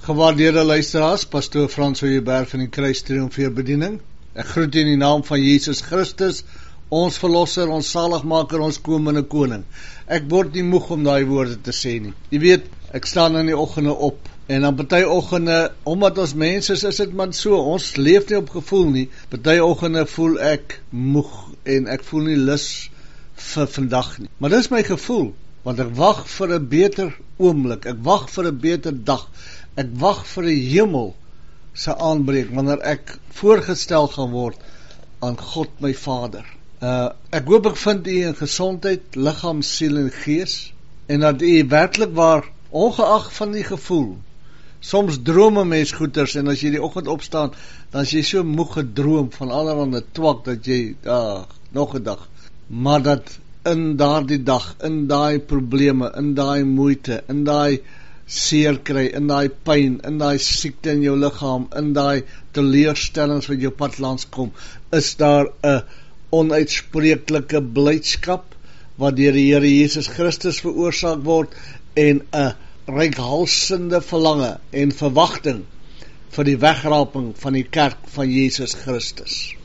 Gewaardeerde luisteraars, pastoor Frans Hooiberg van die Kruistriomfeerbediening. Ek groet in die naam van Jesus Christus, ons verlosser, ons zaligmaker, ons komende koning. Ek word nie moeg om daai woorde te sê nie. Jy weet, ek staan in die oggende op, en dan party oggende, omdat ons mens is dit maar so, ons leef nie op gevoel nie. Party oggende voel ek moeg, en ek voel nie lus vir vandag nie. Maar dis my gevoel, want ek wag vir 'n beter oomblik, ek wag vir 'n beter dag. Ek wag vir die hemel se aanbreek, wanneer ek voorgestel gaan word aan God my Vader. Ek hoop ek vind u in gesondheid, liggaam, siel en gees, en dat u werklik waar, ongeag van die gevoel, soms droom 'n mens goeters, en as jy die oggend opstaan, dan is jy so moeg gedroom van allerhande twak, dat jy, nog 'n dag, maar dat in daardie dag, in daai probleme, in daai moeite, in daai seer kry, in daai pyn, in daai siekte in jou liggaam, in daai teleurstellings wat jou pad langs kom, is daar 'n onuitspreeklike blydskap wat deur die Here Jesus Christus veroorsaak word, en 'n reikhalsende verlange en verwagting vir die wegraping van die kerk van Jesus Christus.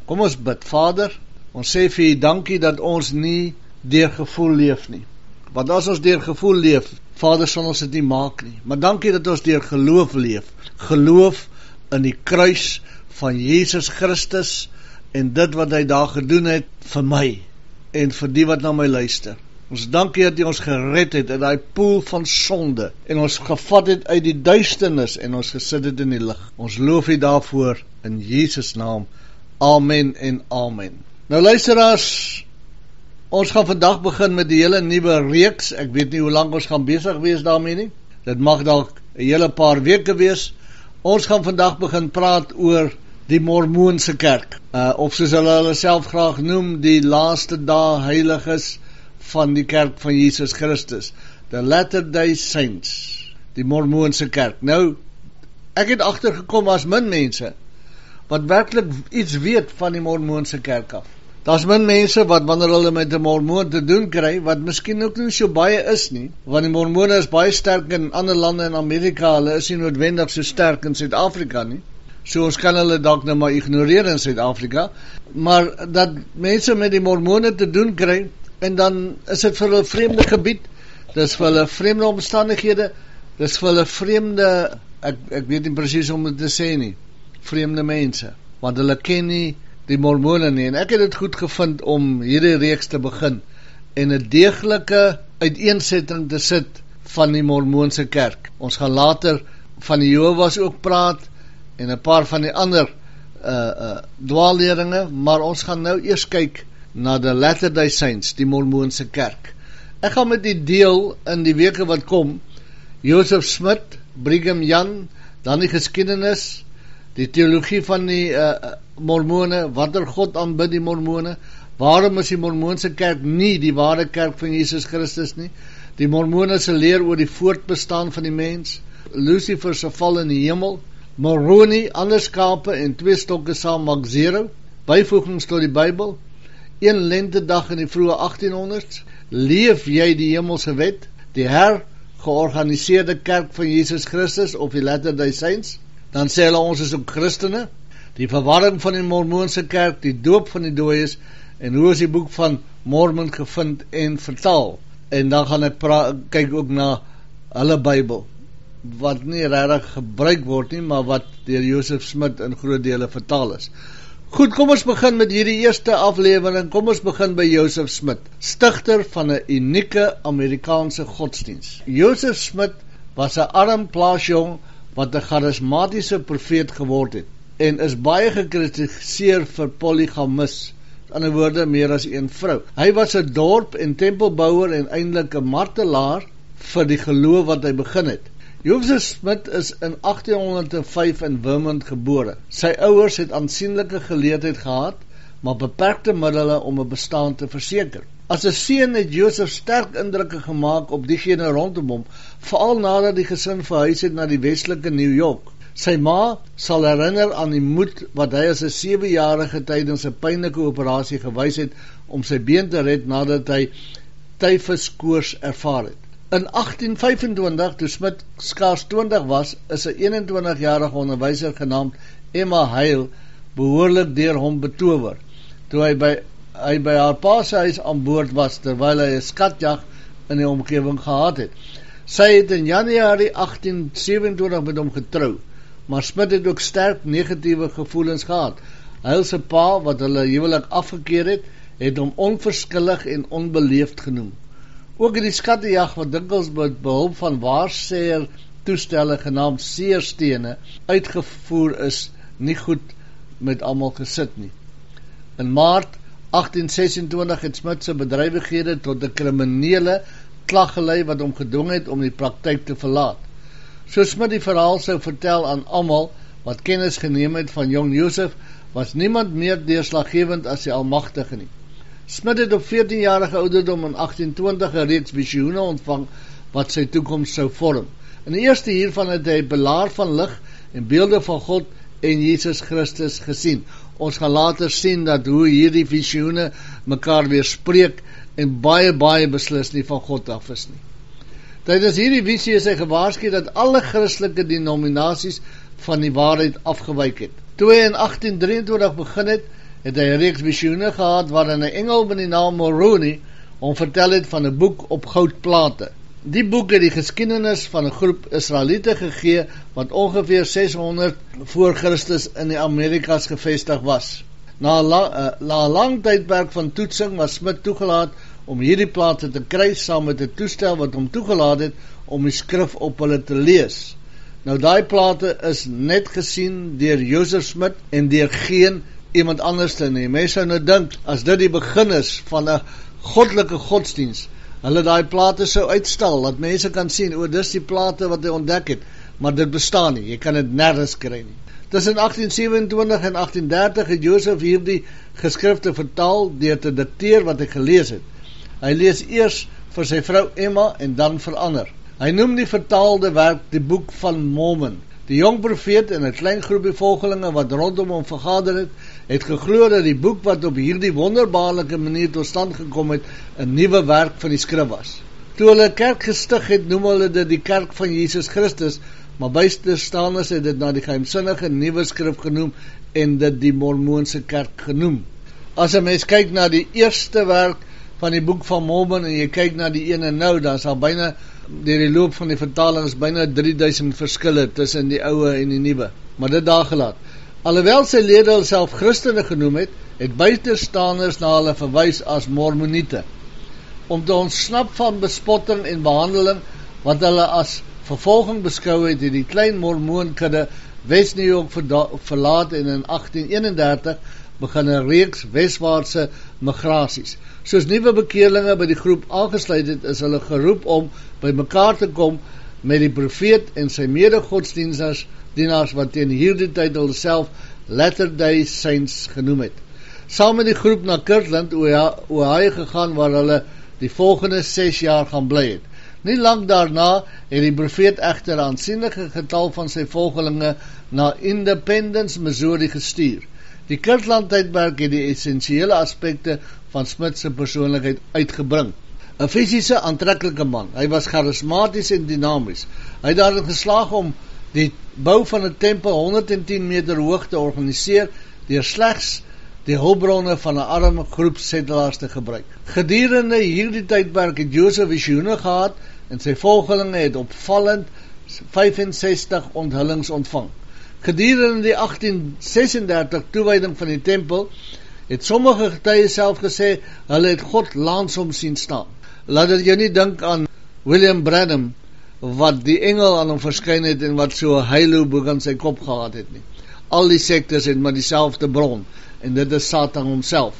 Kom ons bid. Vader, ons sê vir u dankie dat ons nie deur gevoel leef nie. Want as ons deur gevoel leef, Vader, sal ons dit nie maak nie. Maar dankie dat ons deur geloof leef. Geloof in die kruis van Jesus Christus en dit wat hy daar gedoen het vir my en vir die wat na my luister. Ons dankie dat hy ons gered het uit die poel van sonde en ons gevat het uit die duisternis en ons gesit het in die lig. Ons loof u daarvoor in Jesus naam. Amen en amen. Nou luisteraars, ons gaan vandag begin met die hele nuwe reeks. Ek weet nie hoe lank ons gaan besig wees daarmee nie. Dit mag dalk 'n hele paar weke wees. Ons gaan vandag begin praat oor die Mormoonse kerk. Of soos hulle self graag noem, die laaste dae heiliges van die kerk van Jesus Christus. The Latter-day Saints. Die Mormoonse kerk. Nou, ek het agtergekom as min mense wat werklik iets weet van die Mormoonse kerk af. Daar's min mense wat wanneer hulle met 'n Mormoon te doen kry, wat miskien ook nie so baie is nie, want die Mormone is baie sterk in ander lande in Amerika, hulle is nie noodwendig so sterk in Suid-Afrika nie, so ons kan hulle dalk nou maar ignoreer in Suid-Afrika, maar dat mense met die Mormone te doen kry, en dan is dit vir hulle vreemde gebied, dis vir hulle vreemde omstandighede, dis vir hulle vreemde, ek weet nie presies om dit te sê nie, vreemde mense, want hulle ken nie die Mormone nie, en ek het dit goed gevind om hierdie reeks te begin, en 'n deeglike uiteensetting te sit van die Mormoonse kerk. Ons gaan later van die Jehovah's ook praat, en 'n paar van die ander dwaalleringe, maar ons gaan nou eers kyk na die Latter-day Saints, die Mormoonse kerk. Ek gaan met die deel in die weke wat kom, Joseph Smith, Brigham Young, dan die geskiedenis, die teologie van die Mormone, watter God aanbid die Mormone, waarom is die Mormoonse kerk nie die ware kerk van Jesus Christus nie, die Mormone se leer oor die voortbestaan van die mens, Lucifer se val in die hemel, Moroni, ander skape en 2 stokke saam maak 0, byvoegings tot die Bybel, 1 lentedag in die vroeë 1800s, leef jy die hemelse wet, die hergeorganiseerde kerk van Jesus Christus of die Latter-day Saints, dan sê hulle ons is ook Christene, die verwarring van die Mormoonse kerk, die doop van die dooies, en hoe is die boek van Mormon gevind en vertaal, en dan gaan ek kyk ook na hulle Bybel, wat nie regtig gebruik word nie, maar wat deur Joseph Smith in groot dele vertaal is. Goed, kom ons begin met hierdie eerste aflewering, kom ons begin by Joseph Smith, stigter van 'n unieke Amerikaanse godsdiens. Joseph Smith was 'n arm plaasjong wat 'n charismatiese profeet geword het, en is baie gekritiseer vir polygamis, in ander woorde meer as een vrou. Hy was 'n dorp- en tempelbouer en eintlik 'n martelaar vir die geloof wat hy begin het. Joseph Smith is in 1805 in Vermont gebore. Sy ouers het aansienlike geleerdheid gehad, maar beperkte middele om 'n bestaan te verseker. As 'n seun het Joseph sterk indrukke gemaak op diegene rondom hom, veral nadat die gesin verhuis het na die westelike New York. Sy ma sal herinner aan die moed wat hy as 'n 7-jarige tydens 'n pynlike operasie gewys het om sy been te red nadat hy tyfuskoors ervaar het. In 1825, toe Smit skaars 20 was, is 'n 21-jarige onderwyser genaamd Emma Hale behoorlik deur hom betower, toe hy by haar pa se huis aan boord was, terwyl hy 'n skatjag in die omgewing gehad het. Sy het in Januarie 1827 met hom getrou, maar Smit het ook sterk negatiewe gevoelens gehad. Hale se pa, wat hulle huwelik afgekeer het hom onverskillig en onbeleefd genoem. Ook het die skattejag, wat dikwels met behulp van waarsêer toestelle genaamd seerstene uitgevoer is, nie goed met almal gesit nie. In Maart 1826 het Smit se bedrywighede tot 'n kriminele klag gelei wat hom gedwing het om die praktyk te verlaat. So Smit die verhaal sou vertel aan almal wat kennis geneem het van jong Josef, was niemand meer deurslaggewend as die Almagtige nie. Smit het op 14-jarige ouderdom in 1820 'n reeks visioene ontvang wat sy toekoms sou vorm. In die eerste hiervan het hy belaar van lig en beelde van God en Jesus Christus gesien. Ons gaan later sien dat hoe hierdie visioene mekaar weerspreek en baie beslis nie van God af is nie. Tydens hierdie visie is hy gewaarsku dat alle Christelike denominasies van die waarheid afgewyk het. Toe hy in 1823 begin het hy 'n reeks visioene gehad waarin 'n engel met die naam Moroni hom vertel het van 'n boek op goudplate. Die boek het die geskiedenis van 'n groep Israeliete gegee wat ongeveer 600 voor Christus in die Amerikas gevestig was. Na 'n lang tydperk van toetsing was Smit toegelaat om hierdie plate te kry saam met 'n toestel wat hom toegelaat het om die skrif op hulle te lees. Nou daai plate is net gesien deur Joseph Smit en deur geen iemand anders te nie. Mense sou nou dink, as dit die begin is van 'n goddelike godsdiens, hulle daai plate sou uitstal, dat mense kan sien, dis die plate wat hy ontdek het, maar dit bestaan nie, jy kan dit nergens kry nie. Tussen 1827 en 1830 het Joseph hierdie geskrifte vertaal deur te dikteer wat hy gelees het. Hy lees eers vir sy vrou Emma en dan verander. Hy noem die vertaalde werk die Boek van Mormon. Die jong profeet en 'n klein groepie volgelinge wat rondom hom vergader het geglo dat die boek wat op hierdie wonderbaarlike manier tot stand gekom het, 'n nuwe werk van die skrif was. Toe hulle 'n kerk gestig het, noem hulle dit die kerk van Jesus Christus, maar buitestanders het dit na die geheimsinnige nuwe skrif genoem en dit die Mormoonse kerk genoem. As 'n mens kyk na die eerste werk van die Boek van Mormon en jy kyk na die ene nou, dan is al byna deur die loop van die vertalings byna 3000 verskille tussen die ouwe en die nuwe, maar dit daar gelaat. Alhoewel sy lede hulself Christene genoem het buitestanders na hulle verwys as Mormoniete. Om te ontsnap van bespotting en behandeling wat hulle as vervolging beskou het die klein Mormoonkudde West New York verlaat en in 1831 begin 'n reeks weswaartse migrasies. Soos nuwe bekeerlinge by die groep aangesluit het, is hulle geroep om by mekaar te kom met die profeet en sy mede-godsdieners wat teen hierdie tyd hulle self Latter-day Saints genoem het. Saam met die groep na Kirtland, Ohio gegaan waar hulle die volgende 6 jaar gaan bly het. Nie lang daarna het die profeet egter 'n aansienlike getal van sy volgelinge na Independence, Missouri gestuur. Die Kirtland tydperk het die essensiële aspekte van Smit se persoonlikheid uitgebring. 'n Fisiese aantreklike man, hy was charismaties en dinamies. Hy het daarin geslaag om die bou van 'n tempel 110 meter hoog te organiseer deur slegs die hulpbronne van 'n arme groep settelaars te gebruik. Gedurende hierdie tydperk het Joseph visioene gehad en sy volgelinge het opvallend 65 onthullings ontvang. Gedurende die 1836 toewyding van die tempel het sommige getuies self gesê hulle het God langsom sien staan. Laat dit jou nie dink aan William Branham wat die engel aan hom verskyn het en wat so 'n halo bo aan sy kop gehad het nie. Al die sektes het maar dieselfde bron en dit is Satan homself.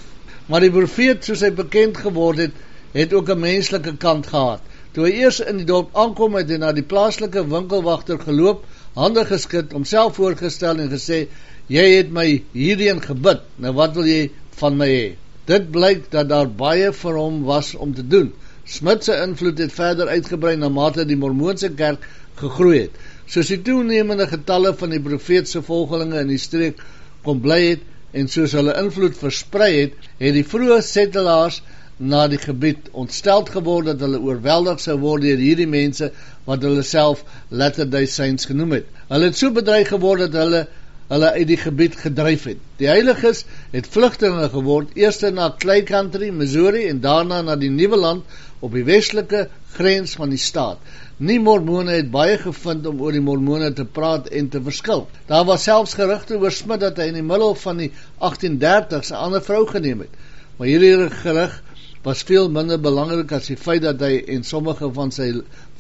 Maar die profeet, soos hy bekend geword het ook 'n menslike kant gehad. Toe hy eers in die dorp aankom, het hy na die plaaslike winkelwagter geloop, hande geskit, homself voorgestel en gesê, jy het my hierheen gebid, nou wat wil jy van my hê? Dit blyk dat daar baie vir hom was om te doen. Smit se invloed het verder uitgebrei na mate die Mormoonse kerk gegroei het. Soos die toenemende getalle van die profeet se volgelinge in die streek kon bly het en soos hulle invloed versprei het, het die vroeë settelaars na die gebied, ontsteld geword dat hulle oorweldig sou word deur hierdie mense wat hulle self Latter-day Saints genoem het. Hulle het so bedreig geword dat hulle uit die gebied gedryf het. Die heiliges het vlugtelinge geword, eers na Clay Country, Missouri en daarna na die Nuwe Land op die westelike grens van die staat. Nie Mormone het baie gevind om oor die Mormone te praat en te verskil. Daar was selfs gerugte oor Smith dat hy in die middel van die 1830s 'n ander vrou geneem het. Maar hierdie gerug was veel minder belangrik as die feit dat hy en sommige van sy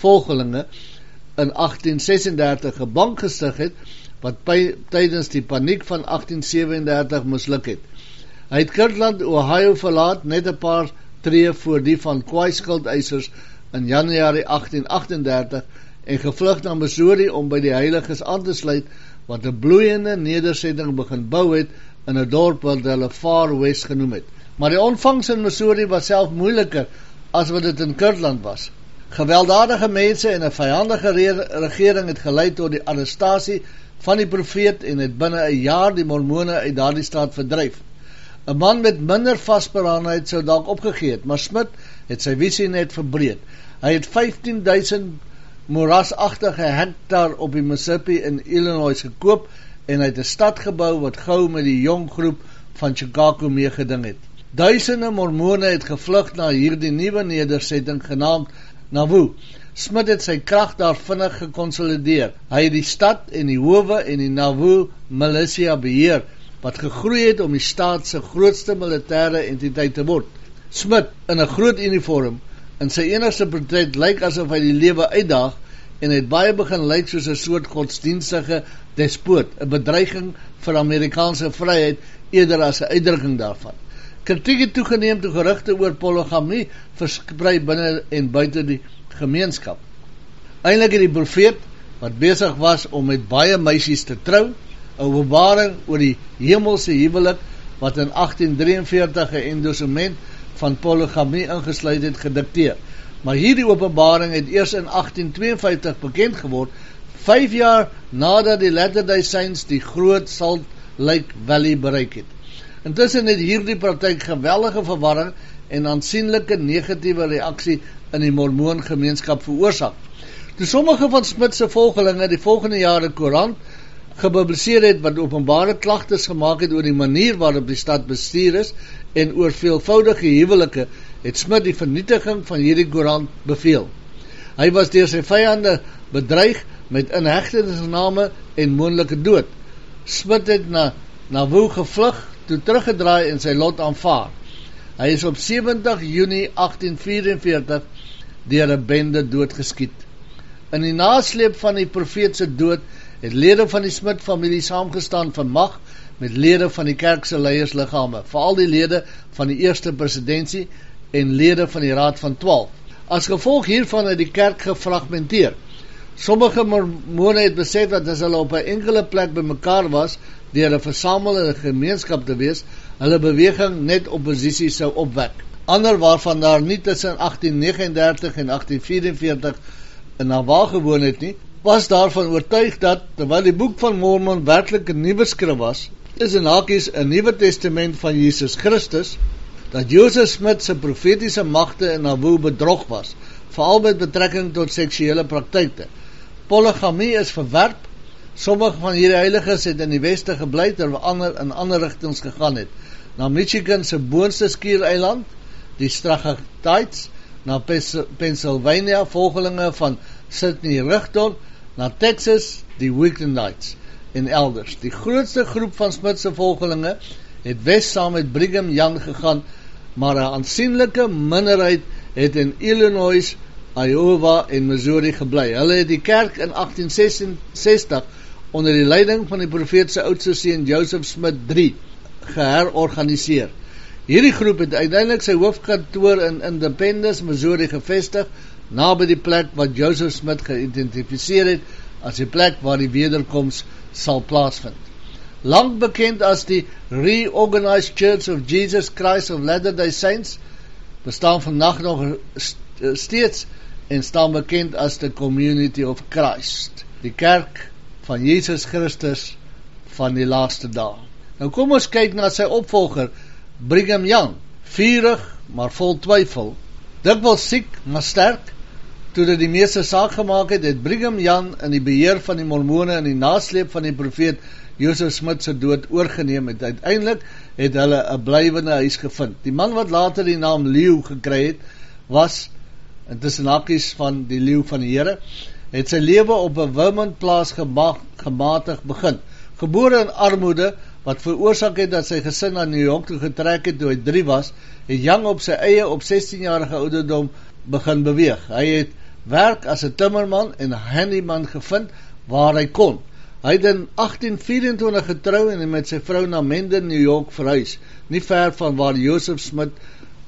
volgelinge in 1836 'n bank gestig het, wat tydens die paniek van 1837 misluk het. Hy het Kirtland, Ohio verlaat, net 'n paar tree voor die van kwaai skuldeisers in Januarie 1838 en gevlug na Missouri om by die heiliges aan te sluit, wat 'n bloeiende nedersetting begin bou het in 'n dorp wat hulle Far West genoem het. Maar die ontvangs in Missouri was self moeiliker as wat dit in Kirtland was. Gewelddadige mense en 'n vyandige regering het gelei tot die arrestasie van die profeet en het binne 'n jaar die Mormone uit daardie staat verdryf. 'n Man met minder vasberadenheid sou dalk opgegee het, maar Smith het sy visie net verbreed. Hy het 15.000 moerasagtige hektaar op die Mississippi in Illinois gekoop en hy het 'n stad gebou wat gou met die jong groep van Chicago meegeding het. Duisende Mormone het gevlug na hierdie nuwe nedersetting genaamd Nauvoo. Smith het sy krag daar vinnig gekonsolideer. Hy het die stad en die howe en die Nauvoo militia beheer, wat gegroei het om die staat se grootste militêre entiteit te word. Smith, in 'n groot uniform, in sy enigste portret lyk asof hy die lewe uitdaag en het baie begin lyk soos 'n soort godsdienstige despoot, 'n bedreiging vir Amerikaanse vryheid eerder as 'n uitdrukking daarvan. Kritiek het toegeneem toe gerugte oor polygamie versprei binne en buite die gemeenskap. Eindelik het die profeet, wat besig was om met baie meisies te trou, 'n openbaring oor die hemelse huwelik wat in 1843 'n endorsement van polygamie ingesluit het, gedikteer. Maar hierdie openbaring het eers in 1852 bekend geword, 5 jaar nadat die Latter-day Saints die groot Salt Lake Valley bereik het. Intussen het hierdie praktyk geweldige verwarring en aansienlike negatiewe reaksie in die Mormoon gemeenskap veroorsaak. Toe sommige van Smith se volgelinge die volgende jaar 'n koerant gepubliseer het wat openbare klagtes gemaak het oor die manier waarop die stad bestuur is en oor veelvoudige huwelike, het Smith die vernietiging van hierdie koerant beveel. Hy was deur sy vyande bedreig met inhegtenisname en moontlike dood. Smith het na Nauvoo gevlug, toe teruggedraai en sy lot aanvaar. Hy is op 70 Junie 1844 deur 'n bende doodgeskiet. In die nasleep van die profeet se dood het lede van die Smith-familie saamgestaan vir mag met lede van die kerk se leiersliggame, veral die lede van die eerste presidentsie en lede van die Raad van 12. As gevolg hiervan het die kerk gefragmenteer. Sommige Mormone het besef dat as hulle op 'n enkele plek bymekaar was, deur 'n versamelende gemeenskap te wees, hulle beweging net oppositie sou opwek. Ander waarvan daar nie tussen 1839 en 1844 in Nauvoo gewoon het nie, was daarvan oortuig dat, terwyl die boek van Mormon werklik 'n nuwe skrif was, is in hakies 'n Nuwe Testament van Jesus Christus, dat Joseph Smith se profetiese magte in Nauvoo bedrog was, veral met betrekking tot seksuele praktyke. Polygamie is verwerp. Sommige van hierdie heiliges het in die weste gebly terwyl ander in ander rigtings gegaan het. Na Michigan se boonste skiereiland, die Strachatites, na Pennsylvania, volgelinge van Sidney Rigdon, na Texas, die Weekenites en elders. Die grootste groep van Smith se volgelinge het wes saam met Brigham Young gegaan, maar 'n aansienlike minderheid het in Illinois, Iowa en Missouri gebly. Hulle het die kerk in 1866 onder die leiding van die profeet se oudste seun Joseph Smith III geherorganiseer. Hierdie groep het uiteindelik sy hoofkantoor in Independence, Missouri gevestig, naby die plek wat Joseph Smith geïdentifiseer het as die plek waar die wederkoms sal plaasvind. Lang bekend as die Reorganized Church of Jesus Christ of Latter-day Saints, bestaan vandag nog steeds en staan bekend as the Community of Christ, die kerk van Jesus Christus van die laaste dae. Nou kom ons kyk na sy opvolger, Brigham Young, vurig, maar vol twyfel. Dikwels siek, maar sterk. Toe dit die meeste saak gemaak het Brigham Young in die beheer van die Mormone in die nasleep van die profeet Joseph Smith se dood oorgeneem het. Uiteindelik het hulle 'n blywende huis gevind. Die man wat later die naam Leeu gekry het, was, intussen hakies van die leeu van die Here, het sy lewe op 'n Vermont plaas gematig begin. Gebore in armoede, wat veroorsaak het dat sy gesin na New York toe getrek het toe hy 3 was, het Young op sy eie op 16-jarige ouderdom begin beweeg. Hy het werk as 'n timmerman en handyman gevind waar hy kon. Hy het in 1824 getrou en met sy vrou na Mendon, New York verhuis, nie ver van waar Joseph Smith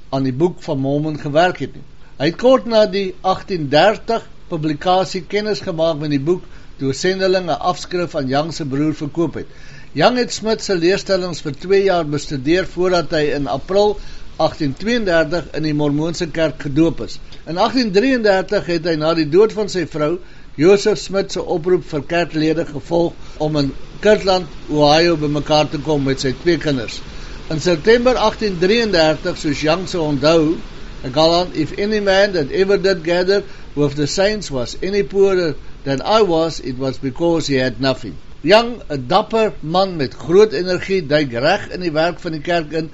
aan die Boek van Mormon gewerk het nie. Hy het kort na die 1830 publikasie kennis gemaak met die boek toe 'n sendeling 'n afskrif aan Young se broer verkoop het. Young het Smith se leerstellings vir 2 jaar bestudeer voordat hy in April 1832 in die Mormoonse kerk gedoop is. In 1833 het hy na die dood van sy vrou, Joseph Smith se oproep vir kerklede gevolg om in Kirtland, Ohio bymekaar te kom met sy 2 kinders. In September 1833, soos Young se onthou, ek haal aan, if any man that ever did gather with the saints was any poorer than I was, it was because he had nothing. Young, 'n dapper man met groot energie, duik reg in die werk van die kerk in,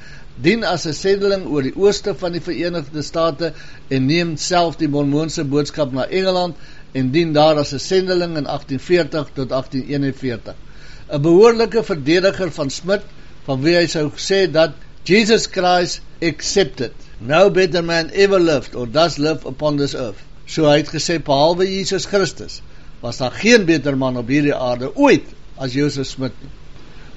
dien as 'n sendeling oor die ooste van die Verenigde State en neem self die Mormoonse boodskap na Engeland en dien daar as 'n sendeling in 1840 tot 1841. 'n behoorlike verdediger van Smith, van wie hy sou sê dat Jesus Christ accepted. No better man ever lived or does live upon this earth. So hy het gesê, behalwe Jesus Christus, was daar geen beter man op hierdie aarde ooit as Joseph Smith nie.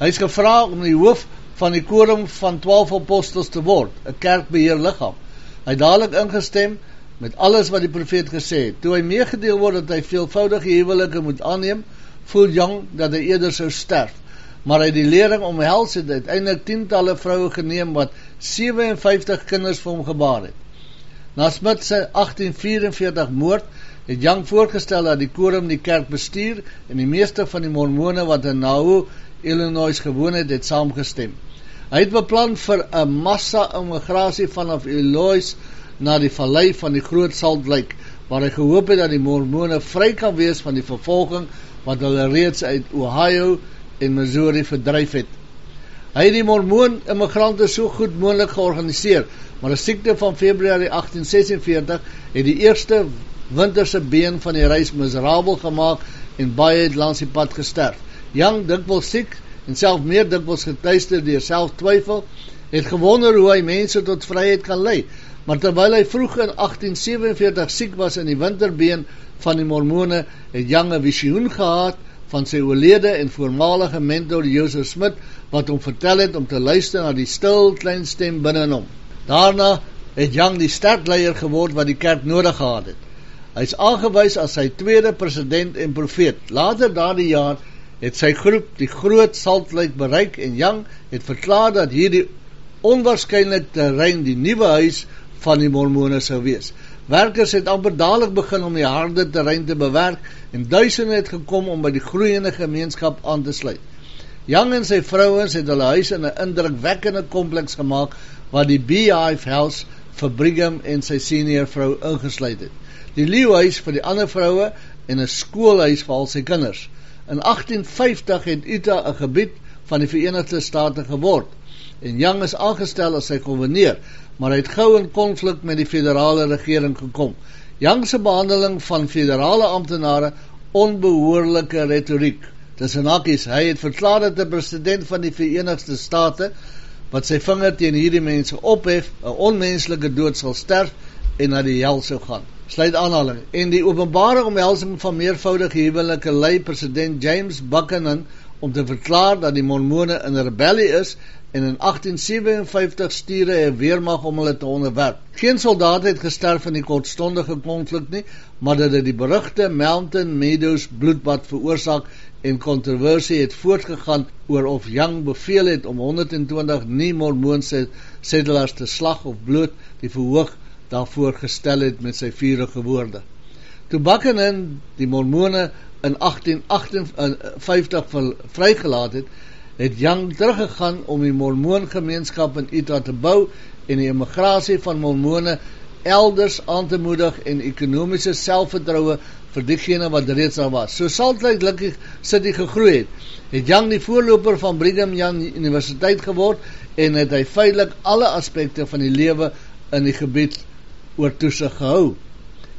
Hy is gevra om die hoof van die korum van 12 apostels te word, 'n kerkbeheerliggaam. Hy het dadelik ingestem met alles wat die profeet gesê het. Toe hy meegedeel word dat hy veelvoudige huwelike moet aanneem, voel Young dat hy eerder sou sterf. Maar hy het die lering omhels het uiteindelik tientalle vroue geneem wat 57 kinders vir hom gebaar het. Na Smith se 1844 moord het Young voorgestel dat die korum die kerk bestuur en die meeste van die Mormone wat in Nauvoo, Illinois gewoon het saamgestem. Hy het beplan vir 'n massa-immigrasie vanaf Illinois na die vallei van die Groot Salt Lake, waar hy gehoop het dat die Mormone vry kan wees van die vervolging wat hulle reeds uit Ohio en Missouri verdryf het. Hy het die Mormoon-immigrante so goed moontlik georganiseer, maar 'n siekte van Februarie 1846 het die eerste winterse been van die reis miserabel gemaak en baie het langs die pad gesterf. Young, dikwels siek en self meer dikwels getuister deur selftwyfel, het gewonder hoe hy mense tot vryheid kan lei, maar terwyl hy vroeg in 1847 siek was in die winterbeen van die Mormone, het Young 'n visioen gehad van sy oorlede en voormalige mentor Joseph Smith, wat hom vertel het om te luister na die stil klein stem binne in hom. Daarna het Young die sterk leier geword wat die kerk nodig gehad het. Hy is aangewys as sy tweede president en profeet. Later daardie jaar het sy groep die Groot Salt Lake bereik en Young het verklaar dat hierdie onwaarskynlik terrein die nuwe huis van die Mormone sou wees. Werkers het amper dadelik begin om die harde terrein te bewerk en duisende het gekom om by die groeiende gemeenskap aan te sluit. Young en sy vrouens het hulle huis in 'n indrukwekkende kompleks gemaak wat die Beehive House vir Brigham en sy senior vrou ingesluit het. Die leeuhuis vir die ander vroue en 'n skoolhuis vir al sy kinders. In 1850 het Utah 'n gebied van die Verenigde State geword en Young is aangestel as sy gouverneur, maar hy het gou in konflik met die federale regering gekom. Young se behandeling van federale amptenare onbehoorlike retoriek. Tussen hakies, hy het verklaar dat 'n president van die Verenigde State wat sy vinger teen hierdie mense ophef, 'n onmenslike dood sal sterf en na die hel sou gaan. Sluit aanhaling. En die openbare omhelsing van meervoudige huwelike lei president James Buchanan om te verklaar dat die Mormone in rebellie is en in 1857 stuur hy 'n weermag om hulle te onderwerp. Geen soldaat het gesterf in die kortstondige konflik nie, maar dat dit die berugte Mountain Meadows bloedbad veroorsaak en kontroversie het voortgegaan oor of Young beveel het om 120 nie-Mormoonse settlers te slag of bloot die verhoog daarvoor gestel het met sy vurige woorde. Toe Buchanan die Mormone in 1858 vrygelaat het, het Young teruggegaan om die Mormoon gemeenskap in Utah te bou en die immigrasie van mormone elders aan te moedig en ekonomiese selfvertroue vir diegene wat reeds al was. So Salt Lake City gegroei het Young die voorloper van Brigham Young Universiteit geword en het hy feitelik alle aspekte van die lewe in die gebied oor toesig gehou.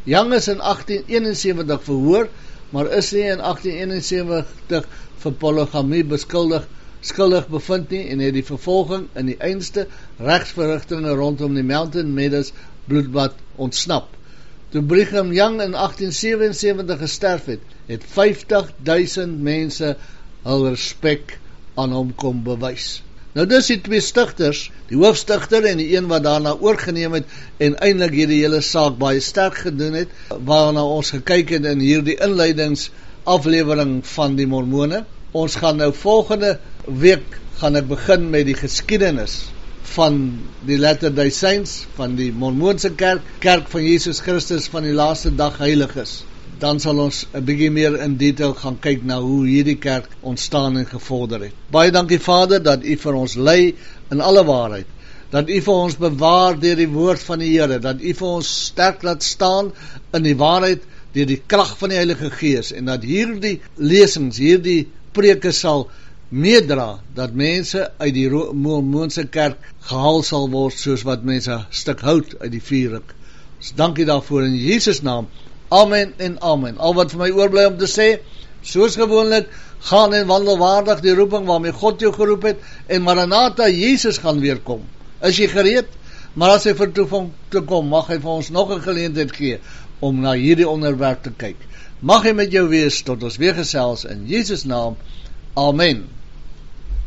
Young is in 1871 verhoor, maar is nie in 1871 vir polygamie skuldig bevind nie en het die vervolging in die einste regsverrigtinge rondom die Mountain Meadows bloedbad ontsnap. Toe Brigham Young in 1877 gesterf het 50.000 mense hul respek aan hom kom bewys. Nou dis die twee stigters, die hoofstigter en die een wat daarna oorgeneem het en eintlik hierdie hele saak baie sterk gedoen het, waarna ons gekyk het in hierdie inleidingsaflewering van die mormone. Ons gaan nou volgende week gaan ek begin met die geskiedenis van die Latter-day Saints, van die Mormoonse kerk van Jesus Christus van die laaste dag heiliges. Dan sal ons 'n bietjie meer in detail gaan kyk na hoe hierdie kerk ontstaan en gevorder het. Baie dankie Vader dat U vir ons lei in alle waarheid, dat U vir ons bewaar deur die woord van die Here, dat U vir ons sterk laat staan in die waarheid deur die krag van die Heilige Gees en dat hierdie lesings, hierdie preke sal meedra dat mense uit die Mormoonse kerk gehaal sal word soos wat mense 'n stuk hout uit die vuur ruk. Ons dankie daarvoor in Jesus naam. Amen en amen. Al wat vir my oorbly om te sê, soos gewoonlik, gaan en wandel waardig die roeping waarmee God jou geroep het en Maranatha, Jesus gaan weer kom. Is jy gereed? Maar as hy vertoefing te kom, mag hy vir ons nog 'n geleentheid gee om na hierdie onderwerp te kyk. Mag hy met jou wees tot ons weer gesels in Jesus naam. Amen.